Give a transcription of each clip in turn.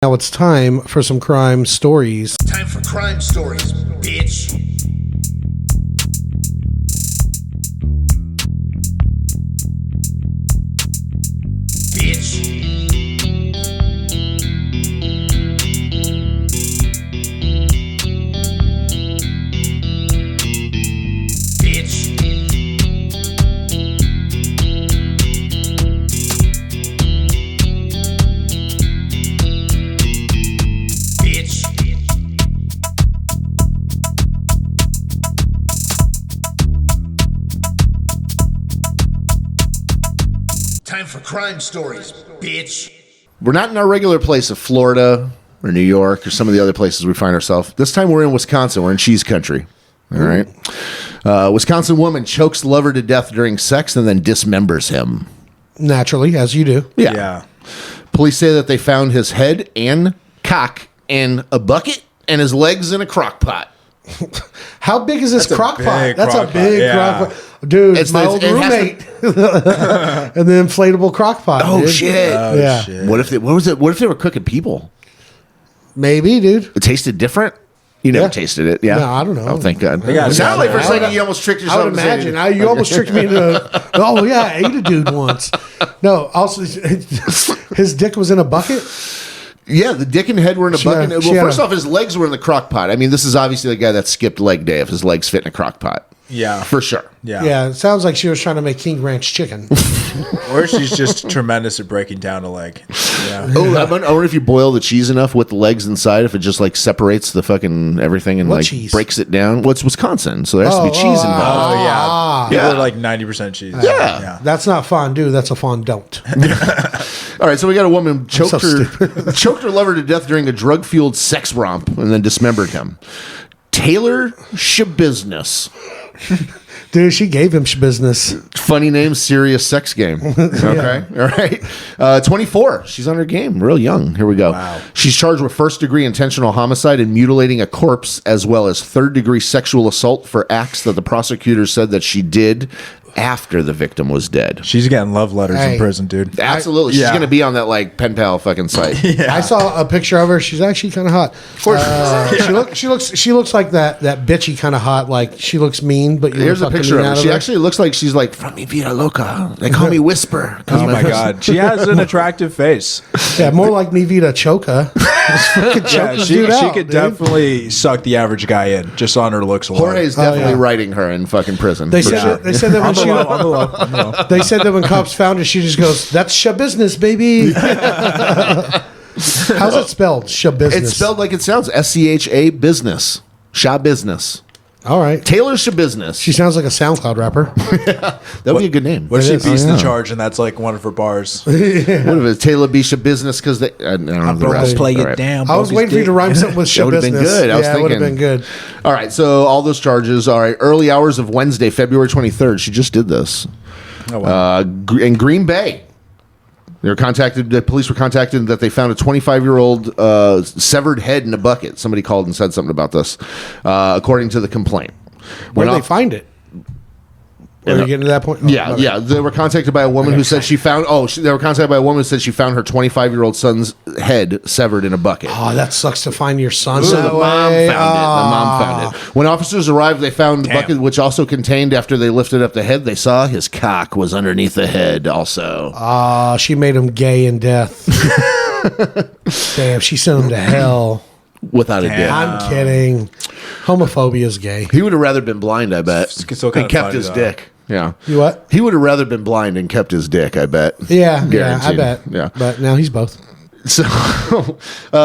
Now it's time for some crime stories. Time for crime stories, bitch. Bitch. Bitch. Bitch. Time for crime stories, bitch. We're not in our regular place of Florida or New York or some of the other places we find ourselves. This time we're in Wisconsin. We're in cheese country. All right. Wisconsin woman chokes lover to death during sex and then dismembers him. Naturally, as you do. Yeah. Police say that they found his head and cock in a bucket and his legs in a crock pot. How big is this crock pot? big That's a crock pot, big yeah. crock pot. Dude, It's my the- old it has roommate. And the inflatable crock pot. Oh, dude. shit. Yeah. Shit. What if they were cooking people? Maybe, dude. It tasted different? You never Yeah. tasted it, yeah? No, I don't know. Oh, thank God. got It sounded like for a I second would- you almost tricked I yourself. would into saying- imagine. You almost tricked me into, oh, yeah, I ate a dude once. No, also, his dick was in a bucket? Yeah, the dick and head were in a bucket. had- she Well, had first a- off, his legs were in the crock pot. I mean, this is obviously the guy that skipped leg day if his legs fit in a crock pot. Yeah. For sure. Yeah. Yeah, it sounds like she was trying to make King Ranch chicken. Or she's just tremendous at breaking down a leg. Yeah. Oh, I wonder if you boil the cheese enough with the legs inside, if it just like separates the fucking everything and What like cheese? breaks it down. Well, it's Wisconsin, so there has to be cheese involved. Oh, yeah. Yeah. People are like 90% cheese. Yeah. That's not fondue. That's a fondant. All right, so we got a woman choked so her lover to death during a drug-fueled sex romp and then dismembered him. Taylor Shabiznes. Dude, she gave him business. Funny name, serious sex game. Okay. All right. 24. She's on her game. Real young. Here we go. Wow. She's charged with first-degree intentional homicide and mutilating a corpse, as well as third-degree sexual assault for acts that the prosecutors said that she did after the victim was dead. She's getting love letters Hey. in prison, dude. Absolutely. She's Yeah. going to be on that, like, pen pal fucking site. I saw a picture of her. She's actually kind of hot. She looks like that bitchy kind of hot. Like she looks mean, but you Here's a fuck the picture mean of her. out She her. actually looks like she's like, from mi vida loca. They call me Whisper. Oh my God. She has an attractive face. Yeah, more like mi vida choca. Yeah, she could definitely suck the average guy in just on her looks alone. Jorge's definitely yeah. writing her in fucking prison. They for said sure. that, they said that when she On the low. they said that when cops found her, she just goes, "That's sha business, baby." How's it spelled? Sha business. It's spelled like it sounds. SCHA business. Sha business. All right. Taylor Shabusiness. She sounds like a SoundCloud rapper. That would be a good name. What if she is. beats Oh, yeah. the charge and that's like one of her bars? What if it's Taylor B. Shabusiness? Because they, I don't know the rest. Play All it right. down. I was waiting for you to rhyme something with That sha would have business. been good. I was yeah, it would have thinking. been good. All right. So all those charges. All right. Early hours of Wednesday, February 23rd. She just did this. Oh, wow. In Green Bay. The police were contacted that they found a 25-year-old severed head in a bucket. Somebody called and said something about this, according to the complaint. Where did Went they find it? Are you getting to that point? Oh, Yeah, okay. yeah. They were contacted by a woman who said she found. They were contacted by a woman who said she found her 25-year-old son's head severed in a bucket. Oh, that sucks to find your son. So that the mom way. found it. The mom found it. When officers arrived, they found the bucket, which also contained, after they lifted up the head, they saw his cock was underneath the head also. She made him gay in death. Damn, she sent him to hell. Without a doubt. I'm kidding. Homophobia is gay. He would have rather been blind, I bet. It's still kinda and kept funny, his though. dick. Yeah. You what? He would have rather been blind and kept his dick, I bet. Yeah, I Guaranteed. bet. Yeah. But now he's both. So,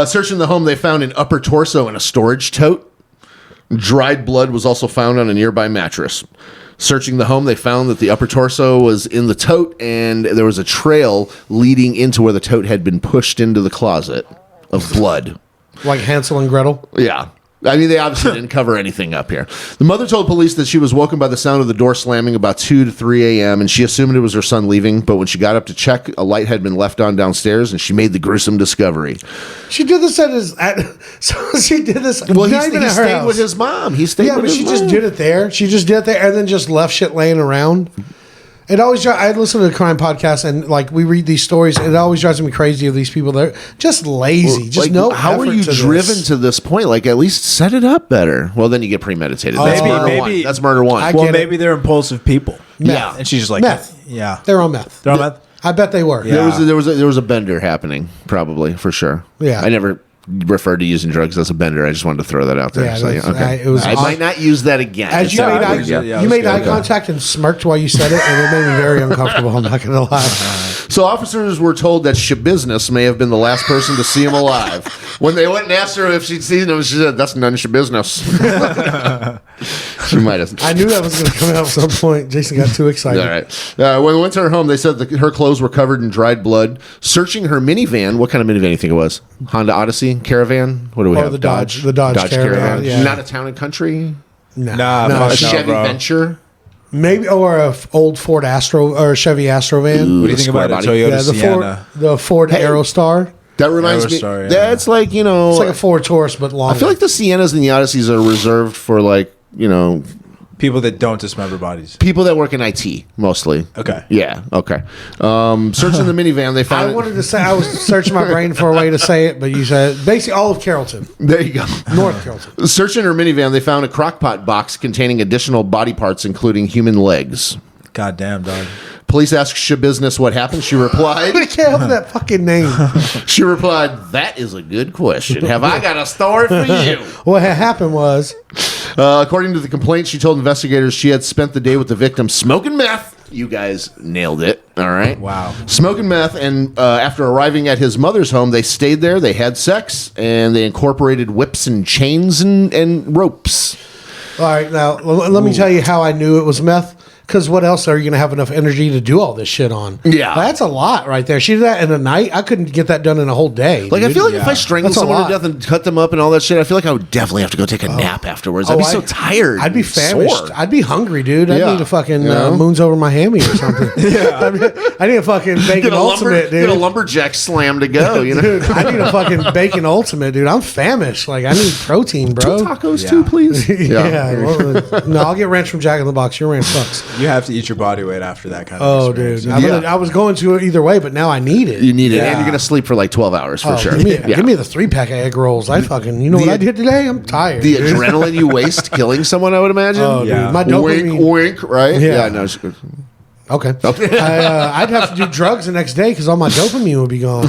searching the home, they found an upper torso in a storage tote. Dried blood was also found on a nearby mattress. Searching the home, they found that the upper torso was in the tote, and there was a trail leading into where the tote had been pushed into the closet of blood. Like Hansel and Gretel. Yeah. I mean, they obviously didn't cover anything up here. The mother told police that she was woken by the sound of the door slamming about 2 to 3 a.m., and she assumed it was her son leaving, but when she got up to check, a light had been left on downstairs, and she made the gruesome discovery. She did this so she did this. Well, not he even at her stayed house. with his mom. He stayed Yeah, with but his she mom. just did it there. She just did it there and then just left shit laying around. It always. I listen to the crime podcast and like we read these stories. And it always drives me crazy of these people that are just lazy. Just like, no. How are effort you to driven this. to this point? Like, at least set it up better. Well, then you get premeditated. That's Maybe- murder one. That's murder one. I Well, get maybe they're impulsive people. Meth. And she's just like, Meth. yeah. They're on meth. They're on meth? I bet they were. Yeah. There was a bender happening, probably for sure. Yeah. I never referred to using drugs as a bender. I just wanted to throw that out there. Yeah, So, that's- okay. it was I might not use that again. As you made, eye, Yeah, you that's made good. eye Okay. contact and smirked while you said it, and it made me very uncomfortable. I'm not going to lie. So officers were told that Shabusiness may have been the last person to see him alive. When they went and asked her if she'd seen him, she said, "That's none of Shabusiness." She might have. I knew that was going to come out at some point. Jason got too excited. All right. When we went to her home, they said that her clothes were covered in dried blood. Searching her minivan, what kind of minivan do you think it was? Honda Odyssey, Caravan? What do we Or have? the Dodge Caravan, yeah. Not a town and country. Nah, No, fuck A no, Chevy bro. Venture. Maybe or a old Ford Astro or Chevy Astro van. What do you think about a Square body. Toyota Yeah, Sienna? the Ford Aerostar. That reminds me. Aerostar, yeah. That's like It's like a Ford Taurus, but longer. I feel like the Siennas and the Odysseys are reserved for People that don't dismember bodies. people that work in IT mostly. Okay. Yeah. Okay. Searching the minivan, they I found. wanted to say I was searching my brain for a way to say it, but you said basically all of Carrollton, There you go. North Carrollton. Searching her minivan, they found a crockpot box containing additional body parts, including human legs. God damn, dog. Police asked Shabusiness what happened. She replied, I can't help that fucking name. She replied, "That is a good question. Have I got a story for you?" What had happened was According to the complaint, she told investigators she had spent the day with the victim smoking meth. You guys nailed it. All right. Wow. Smoking meth. And after arriving at his mother's home, they stayed there. They had sex and they incorporated whips and chains and ropes. all right. Now let me tell you how I knew it was meth. Because what else are you going to have enough energy to do all this shit on? Yeah. That's a lot right there. She did that in a night. I couldn't get that done in a whole day. Like, dude. I feel like if Yeah. I strangled That's a someone to lot. death and cut them up and all that shit, I feel like I would definitely have to go take a nap afterwards. I'd be so tired. I'd be and famished. sore. I'd be hungry, dude. I Yeah. need a fucking You know? moons over my hammy or something. I need a fucking bacon Get ultimate, get a dude. lumberjack slam to go, you know? Dude, I need a fucking bacon ultimate, dude. I'm famished. Like I need protein, bro. Tacos too, please. Yeah. Well, no, I'll get ranch from Jack in the Box. Your ranch sucks. You have to eat your body weight after that kind of Oh, experience. dude. Yeah. I was going to it either way, but now I need it. You need it. Yeah. And you're going to sleep for like 12 hours for Oh, sure. Give me the 3-pack of egg rolls. I fucking, you know what I did today? I'm tired. The dude. adrenaline you waste killing someone, I would imagine. Oh, dude. Yeah. My dopamine. Wink, wink, right? Yeah. no. Okay. I'd have to do drugs the next day because all my dopamine would be gone.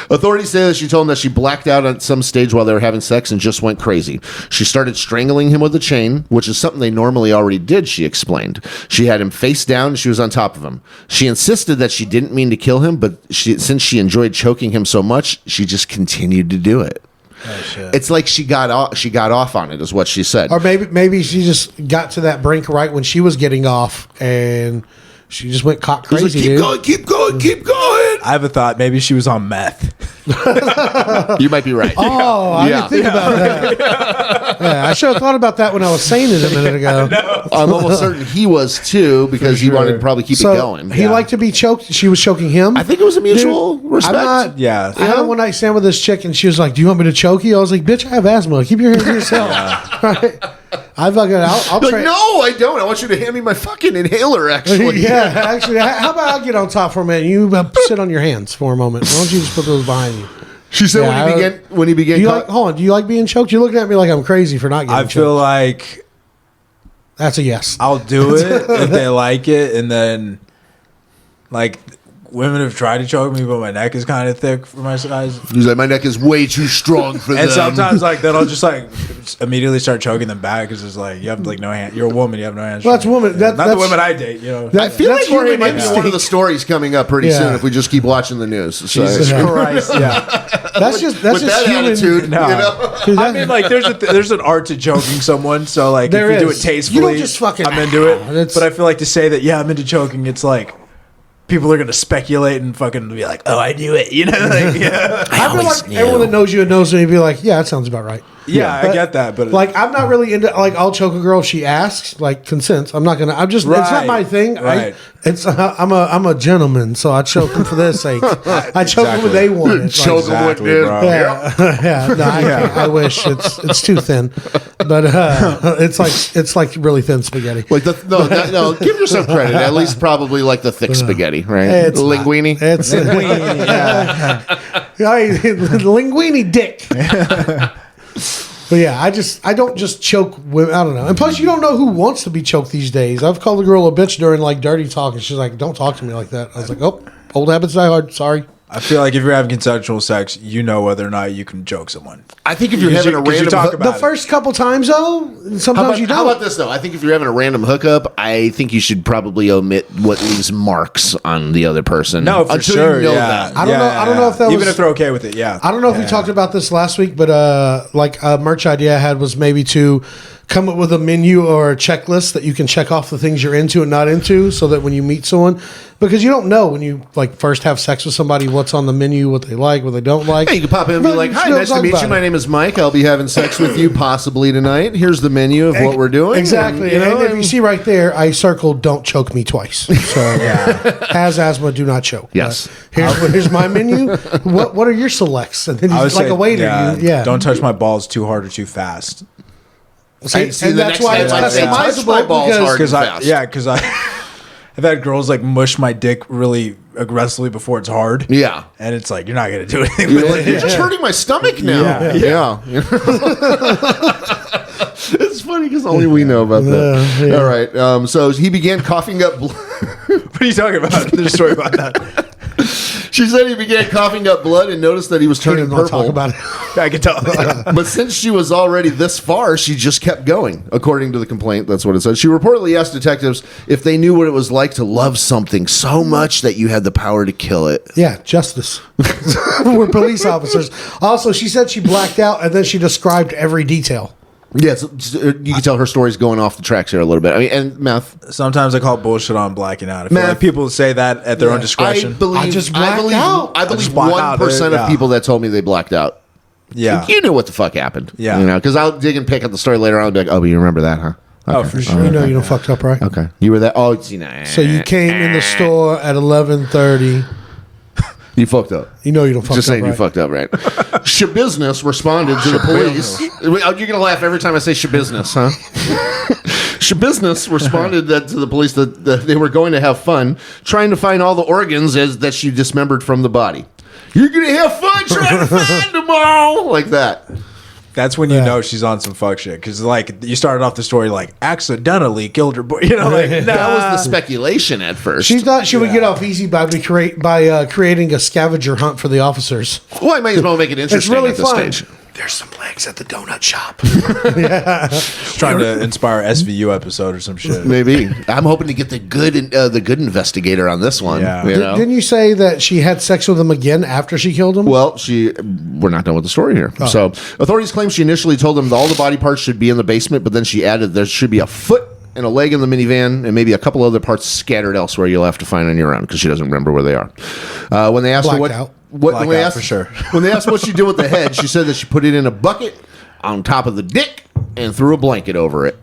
Authorities say that she told him that she blacked out at some stage while they were having sex and just went crazy. She started strangling him with a chain, which is something they normally already did, she explained. She had him face down and she was on top of him. She insisted that she didn't mean to kill him, but since she enjoyed choking him so much, she just continued to do it. Oh, shit. It's like she got off on it, is what she said. Or maybe she just got to that brink right when she was getting off and she just went cock It was like, crazy, keep dude. going, keep going, keep going. I have a thought. Maybe she was on meth. You might be right. Oh, I Yeah. didn't think about that. Yeah, I should have thought about that when I was saying it a minute ago. I'm almost certain he was too, because he wanted to probably keep So it going. he liked to be choked. She was choking him. I think it was a mutual respect. I'm not. Yeah. I had a one night stand with this chick, and she was like, "Do you want me to choke you?" I was like, "Bitch, I have asthma. Keep your hands to yourself." Right? I'll Like, try. no, I don't. I want you to hand me my fucking inhaler, actually. Yeah, actually, how about I get on top for a minute? You sit on your hands for a moment. Why don't you just put those behind you? She said Yeah, when he began Do you like? Hold on. Do you like being choked? You're looking at me like I'm crazy for not getting I choked. feel like That's a yes. I'll do it if they like it, and then like women have tried to choke me, but my neck is kind of thick for my size. He's like, my neck is way too strong for And them. sometimes like then I'll just like immediately start choking them back because it's like you have like no hand. You're a woman, you have no hands. Well, that's woman. Not the That's women I date, you know. I feel That's like Jorge human might be one of instinct. the stories coming up pretty Yeah. soon if we just keep watching the news. So, Jesus Yeah. Christ, yeah. That's just with that human. attitude, No. you know? Dude, I mean, like, there's an art to choking someone. So, like, There if you do is. it tastefully, You don't just fucking- I'm into it. It's- But I feel like to say that, yeah, I'm into choking, it's like people are gonna speculate and fucking be like, oh, I do it, you know? Like, yeah. I feel like everyone that knows you and knows me be like, yeah, that sounds about right. Yeah, I get that, but like I'm not really into like I'll choke a girl if she asks, like consents. I'm not gonna. I'm just. It's not my thing. Right. I'm a gentleman, so I choke them for their sake. I choke them when they want it. Choke them with this. bro. Yeah. No, I can't. I wish it's too thin, but it's like really thin spaghetti. Like no, give yourself credit. At least probably like the thick spaghetti, right? It's the linguine. It's linguine dick. But yeah, I don't just choke women. I don't know. And plus, you don't know who wants to be choked these days. I've called a girl a bitch during like dirty talk, and she's like, "Don't talk to me like that." I was like, "Oh, old habits die hard." Sorry. I feel like if you're having consensual sex, you know whether or not you can choke someone. I think if you're having a random The first couple times, though, sometimes you don't. How about this, though? I think if you're having a random hookup, I think you should probably omit what leaves marks on the other person. No, for until sure. You know Yeah. that. I don't know if that was... Even if they're okay with it, yeah. I don't know if we talked about this last week, but like a merch idea I had was maybe to come up with a menu or a checklist that you can check off the things you're into and not into, so that when you meet someone, because you don't know when you like first have sex with somebody what's on the menu, what they like, what they don't like. Hey, you can pop in and be like, "Hi, nice to meet you. My name is Mike. I'll be having sex with you possibly tonight. Here's the menu of what we're doing." Exactly. And if you see right there, I circled "Don't choke me twice." So has asthma, do not choke. Yes. Here's my menu. What are your selects? And then I you was like a waiter. Yeah. Don't touch my balls too hard or too fast. See, and that's why it's customizable. My balls hard and fast. Because I've had girls like mush my dick really aggressively before it's hard. Yeah. And it's like, you're not going to do anything with it. You're just hurting my stomach now. Yeah. It's funny because only we know about that. Yeah. All right. So he began coughing up blood. What are you talking about? There's a story about that. She said he began coughing up blood and noticed that he was turning purple. Talk about it. I can tell. But since she was already this far, she just kept going. According to the complaint, that's what it said. She reportedly asked detectives if they knew what it was like to love something so much that you had the power to kill it. Yeah, justice. We're police officers. Also, she said she blacked out and then she described every detail. Yes, you can tell her story's going off the tracks here a little bit. I mean, and meth. Sometimes I call bullshit on blacking out. I feel like people say that at their own discretion. I believe 1% of people that told me they blacked out. Yeah. You knew what the fuck happened. Yeah. You know, because I'll dig and pick up the story later on and be like, oh, but you remember that, huh? Okay. Oh, for sure. You know you don't fucked up, right? Okay. You were that. Oh, see, nah. So you came in the store at 11:30. You fucked up. You know you don't fuck up, Just saying right? you fucked up, right? Shabusiness responded to the police. You're going to laugh every time I say shabusiness, huh? Shabusiness responded to the police that they were going to have fun trying to find all the organs that she dismembered from the body. You're going to have fun trying to find them all. Like that. That's when you know she's on some fuck shit. Because, like, you started off the story, like, accidentally killed her boy. You know, like, that was the speculation at first. She thought she would get off easy by creating a scavenger hunt for the officers. Well, I might as well make it interesting really at this fun. stage. There's some legs at the donut shop. trying to inspire SVU episode or some shit. Maybe. I'm hoping to get the good investigator on this one. Yeah. You know? Didn't you say that she had sex with him again after she killed him? Well, we're not done with the story here. Oh. So, authorities claim she initially told them that all the body parts should be in the basement, but then she added there should be a foot and a leg in the minivan, and maybe a couple other parts scattered elsewhere you'll have to find on your own because she doesn't remember where they are. When they asked her when they asked what she did with the head, she said that she put it in a bucket on top of the dick and threw a blanket over it.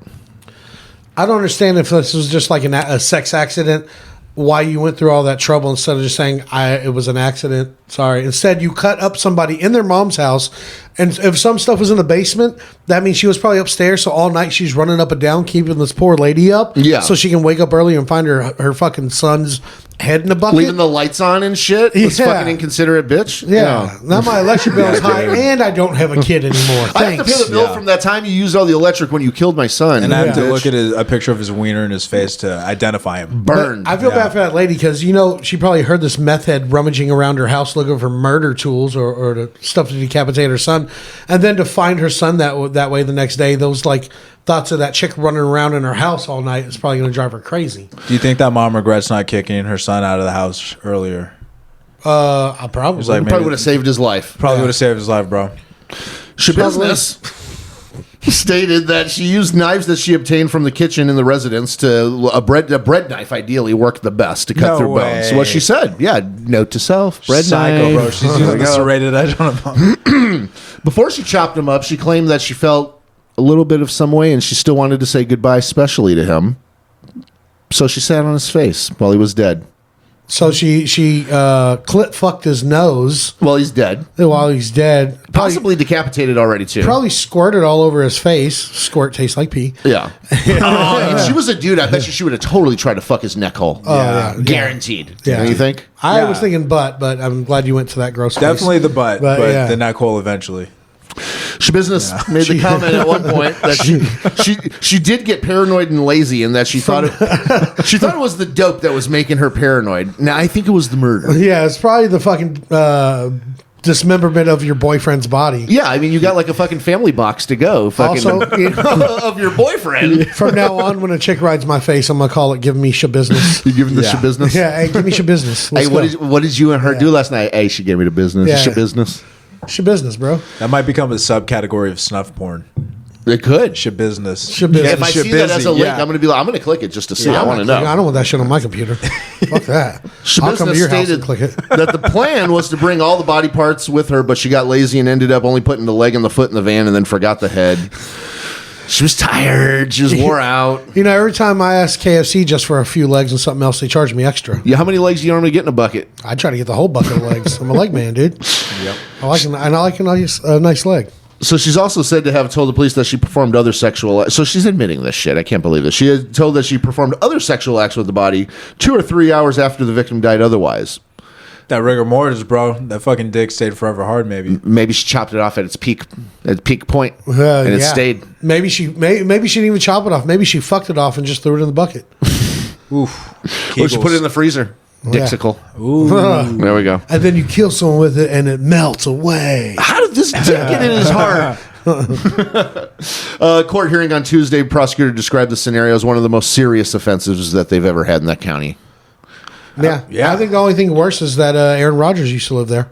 I don't understand if this was just like a sex accident, why you went through all that trouble instead of just saying it was an accident. Sorry. Instead, you cut up somebody in their mom's house, and if some stuff was in the basement, that means she was probably upstairs. So all night she's running up and down, keeping this poor lady up, so she can wake up early and find her fucking son's head in a bucket, leaving the lights on and shit. This fucking inconsiderate bitch. Yeah. Now my electric bill is high, and I don't have a a kid anymore. I have to pay the bill from that time you used all the electric when you killed my son. And I have to look at a picture of his wiener in his face to identify him. Burned. But I feel bad for that lady because she probably heard this meth head rummaging around her house looking for murder tools or the stuff to decapitate her son, and then to find her son that way the next day, those like thoughts of that chick running around in her house all night is probably going to drive her crazy. Do you think that mom regrets not kicking her son out of the house earlier? I probably would have saved his life. Probably would have saved his life, bro. Shabusiness. stated that she used knives that she obtained from the kitchen in the residence to a bread knife ideally worked the best to cut No through bones. So what she said, note to self, bread Psycho, knife. bro. She's using the serrated edge on a bone. Before she chopped him up, she claimed that she felt a little bit of some way and she still wanted to say goodbye specially to him. So she sat on his face while he was dead. So she clit fucked his nose Well, he's dead. while he's dead. Possibly decapitated already, too. Probably squirted all over his face. Squirt tastes like pee. Yeah. Oh, if she was a dude, I bet you she would have totally tried to fuck his neck hole. yeah. Guaranteed. Yeah. Don't you think? I Yeah. was thinking butt, but I'm glad you went to that gross place. Definitely the butt, But, but yeah. the neck hole eventually. Shabusiness made the comment at one point that she did get paranoid and lazy, and that she thought it was the dope that was making her paranoid. Now I think it was the murder. Yeah, it's probably the fucking dismemberment of your boyfriend's body. Yeah, I mean you got like a fucking family box to go. Fucking Also, you know, of your boyfriend. from now on, when a chick rides my face, I'm gonna call it "Give me shabusiness." You giving the Yeah. shabusiness? Yeah, hey, give me shabusiness. Let's Hey, go. what did you and her do last night? Hey, she gave me the business. Yeah. Shabusiness. Shabusiness, bro? That might become a subcategory of snuff porn. It could. Shabusiness. Shabusiness. If I see that as a link, yeah. I'm gonna click it just to see. I I'm want to not know. clicking. I don't want that shit on my computer. Fuck that. I'll come to Shabusiness your house and stated click it. that the plan was to bring all the body parts with her, but she got lazy and ended up only putting the leg and the foot in the van and then forgot the head. She was tired. She was wore out. You know, every time I ask KFC just for a few legs and something else, they charge me extra. Yeah, how many legs do you normally get in a bucket? I try to get the whole bucket of legs. I'm a leg man, dude. Yep. I like a nice leg. So she's also said to have told the police that she performed other sexual. So she's admitting this shit. I can't believe this. She had told that she performed other sexual acts with the body 2 or 3 hours after the victim died. Otherwise, That rigor mortis, bro. That fucking dick stayed forever hard, maybe. maybe she chopped it off at its peak point, and it stayed. Maybe she didn't even chop it off. Maybe she fucked it off and just threw it in the bucket. Oof. Or she put it in the freezer. Yeah. Dixicle. Ooh. There we go. And then you kill someone with it and it melts away. How did this dick get in his heart? Court hearing on Tuesday, prosecutor described the scenario as one of the most serious offenses that they've ever had in that county. Yeah. Yeah. I think the only thing worse is that Aaron Rodgers used to live there.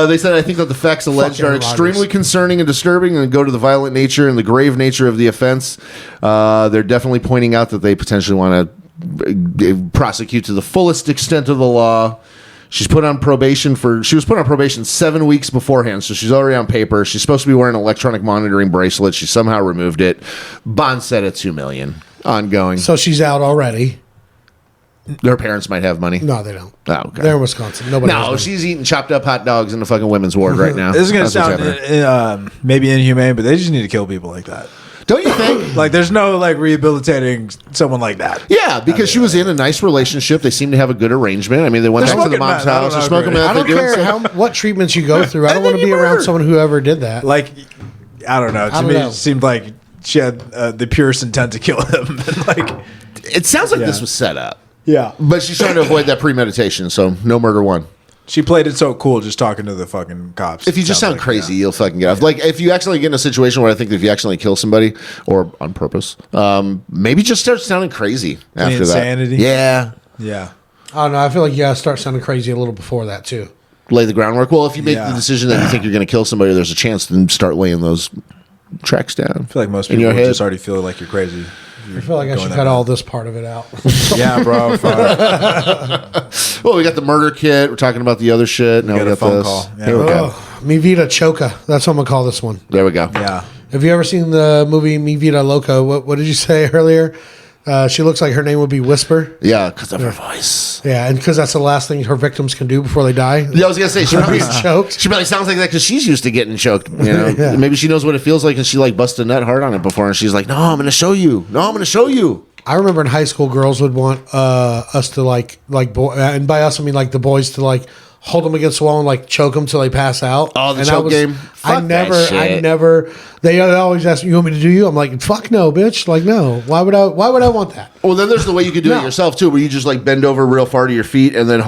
They said, I think that the facts alleged are Aaron extremely Rodgers. concerning and disturbing and go to the violent nature and the grave nature of the offense. They're definitely pointing out that they potentially want to prosecute to the fullest extent of the law. She was put on probation 7 weeks beforehand, so she's already on paper. She's supposed to be wearing an electronic monitoring bracelet. She somehow removed it. Bond set at $2 million. Ongoing. So she's out already. Their parents might have money. No, they don't. Oh, okay. They're in Wisconsin. Nobody has No, money. she's eating chopped up hot dogs in the fucking women's ward right now. This is going to That's what's sound happening. maybe inhumane, but they just need to kill people like that. Don't you think? Like, there's no, like, rehabilitating someone like that. Yeah, because she was in a nice relationship. They seem to have a good arrangement. I mean, they went They're back to the smoking mom's meth. I house. don't They're know, smoking great. meth. I don't They're doing care stuff. what treatments you go through. I don't And want to then be you around murder. someone who ever did that. Like, I don't know. To don't me, know. it seemed like she had the purest intent to kill him. And, like, It sounds like Yeah. this was set up. yeah. But she's trying to avoid that premeditation, so no murder one. She played it so cool just talking to the fucking cops. If you just sound Sounds like, crazy, you'll fucking get off. Like, if you accidentally get in a situation where I think that if you accidentally kill somebody, or on purpose, maybe just start sounding crazy after insanity? that. Yeah. Yeah. I don't know. I feel like you gotta start sounding crazy a little before that too. Lay the groundwork. Well, if you make Yeah. the decision that you think you're going to kill somebody, there's a chance to start laying those tracks down. I feel like most In people your would head. just already feel like you're crazy. I feel like I should cut all this part of it out. Yeah, bro. Fuck. Well, we got the murder kit. We're talking about the other shit. Now we got a got phone this. call. Yeah. Here we go. Oh, Mi Vida Choca. That's what I'm gonna call this one. There we go. Yeah. Have you ever seen the movie Mi Vida Loca? What did you say earlier? She looks like her name would be Whisper. Yeah, because of her voice. Yeah, and because that's the last thing her victims can do before they die. Yeah, I was gonna say she probably, Being choked. she probably sounds like that because she's used to getting choked. You know, Yeah. maybe she knows what it feels like, and she like busted a nut hard on it before, and she's like, "No, I'm gonna show you. No, I'm gonna show you." I remember in high school, girls would want us to like and by us I mean like the boys to like hold them against the wall and like choke them till they pass out. Oh, the And choke game? I Fuck that never. shit. They always ask me, "You want me to do you?" I'm like, "Fuck no, bitch!" Like, no. Why would I want that? Well, then there's the way you could do No. it yourself too, where you just like bend over real far to your feet and then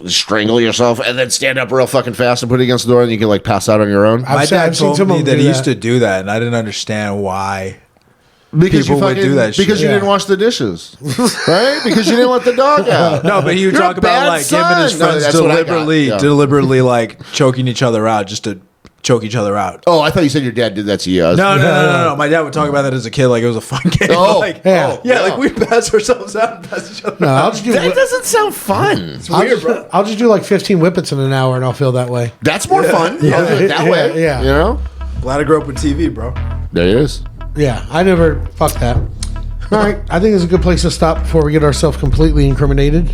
strangle yourself, and then stand up real fucking fast and put it against the door, and you can like pass out on your own. I've My seen- dad I've seen told some of me them that do he used that. to do that, and I didn't understand why. Because People would do that shit. because you Yeah. didn't wash the dishes, right? Because you didn't let the dog out. No, but he would You're a talk about bad like him and his son. No, friends that's what I got. deliberately, Yeah. deliberately like choking each other out just to choke each other out. Oh, I thought you said your dad did that to you. No. My dad would talk about that as a kid, like it was a fun game. Oh, like, yeah. like we pass ourselves out and pass each other No, out. I'll just do. That doesn't sound fun. I'll just do like 15 whippets in an hour, and I'll feel that way. That's more fun. I'll do it that way. Yeah. You know? Glad I grew up with TV, bro. There it is. Yeah, I never. Fuck that. All right, I think it's a good place to stop before we get ourselves completely incriminated.